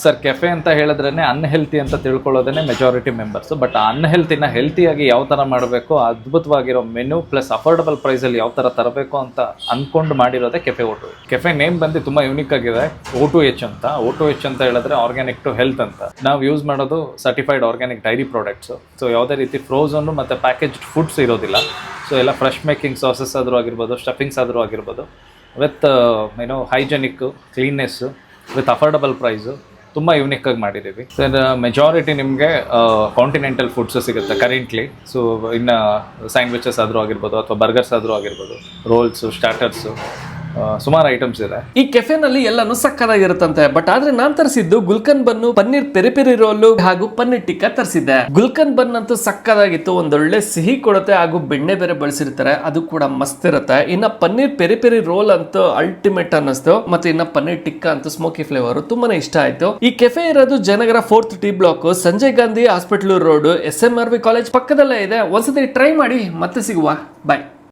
Sir cafe ಅಂತ ಹೇಳಿದ್ರೇ unhealthy ಅಂತ ತಿಳ್ಕೊಳ್ಳೋದೇ majority members. But ಅನ್ಹೆಲ್ತಿನ ಹೆಲ್ತಿಯಾಗಿ ಯಾವ ಥರ ಮಾಡಬೇಕು, ಅದ್ಭುತವಾಗಿರೋ ಮೆನು ಪ್ಲಸ್ ಅಫೋರ್ಡಬಲ್ ಪ್ರೈಸಲ್ಲಿ ಯಾವ ಥರ ತರಬೇಕು ಅಂತ ಅಂದ್ಕೊಂಡು ಮಾಡಿರೋದೇ ಕೆಫೆ O2H. ಕೆಫೆ ನೇಮ್ ಬಂದು ತುಂಬ ಯೂನಿಕ್ ಆಗಿದೆ, O2H ಅಂತ. O2H ಅಂತ ಹೇಳಿದ್ರೆ ಆರ್ಗ್ಯಾನಿಕ್ ಟು ಹೆಲ್ತ್ ಅಂತ. ನಾವು ಯೂಸ್ ಮಾಡೋದು certified organic dairy products. So ಯಾವುದೇ ರೀತಿ ಫ್ರೋಝನ್ನು ಮತ್ತು ಪ್ಯಾಕೇಜ್ಡ್ ಫುಡ್ಸ್ ಇರೋದಿಲ್ಲ. ಸೊ ಎಲ್ಲ ಫ್ರೆಶ್ ಮೇಕಿಂಗ್ ಸಾಸಸ್ ಆದರೂ ಆಗಿರ್ಬೋದು, ಸ್ಟಫಿಂಗ್ಸ್ ಆದರೂ ಆಗಿರ್ಬೋದು, with hygienic, cleanness, with affordable price ತುಂಬ ಯೂನಿಕ್ಕಾಗಿ ಮಾಡಿದ್ದೀವಿ ಸರ್. ಮೆಜಾರಿಟಿ ನಿಮಗೆ ಕಾಂಟಿನೆಂಟಲ್ ಫುಡ್ಸು ಸಿಗುತ್ತೆ ಕರೆಂಟ್ಲಿ. ಸೊ ಇನ್ನು ಸ್ಯಾಂಡ್ವಿಚಸ್ ಆದರೂ ಆಗಿರ್ಬೋದು ಅಥವಾ ಬರ್ಗರ್ಸ್ ಆದರೂ ಆಗಿರ್ಬೋದು, ರೋಲ್ಸು, ಸ್ಟಾರ್ಟರ್ಸು, ಸುಮಾರು ಐಟಮ್ಸ್ ಇದೆ. ಈ ಕೆಫೆನಲ್ಲಿ ಎಲ್ಲಾನು ಸಕ್ಕತ್ತಾಗಿರುತ್ತಂತೆ. ಬಟ್ ಆದ್ರೆ ನಾನ್ ತರಿಸಿದ್ದು gulkand bun, paneer peri peri roll ಹಾಗೂ ಪನ್ನೀರ್ ಟಿಕ್ಕಾ ತರಿಸಿದ್ದೆ. ಗುಲ್ಕನ್ ಬನ್ ಅಂತೂ ಸಕ್ಕತ್ತಾಗಿತ್ತು, ಒಂದೊಳ್ಳೆ ಸಿಹಿ ಕೊಡುತ್ತೆ ಹಾಗೂ ಬೆಣ್ಣೆ ಬೇರೆ ಬಳಸಿರ್ತಾರೆ, ಅದು ಕೂಡ ಮಸ್ತ್ ಇರುತ್ತೆ. ಇನ್ನ ಪನ್ನೀರ್ ಪೆರಿ ಪೆರಿ ರೋಲ್ ಅಂತೂ ಅಲ್ಟಿಮೇಟ್ ಅನ್ನಿಸ್ತು. ಮತ್ತೆ ಇನ್ನ ಪನ್ನೀರ್ ಟಿಕ್ಕಾ ಅಂತೂ ಸ್ಮೋಕಿ ಫ್ಲೇವರ್ ತುಂಬಾನೇ ಇಷ್ಟ ಆಯ್ತು. ಈ ಕೆಫೆ ಇರೋದು Jayanagar 4th T block, Sanjay Gandhi hospital road, SMRV college ಪಕ್ಕದಲ್ಲೇ ಇದೆ. ಒಂದ್ಸತಿ ಟ್ರೈ ಮಾಡಿ. ಮತ್ತೆ ಸಿಗುವ, ಬಾಯ್.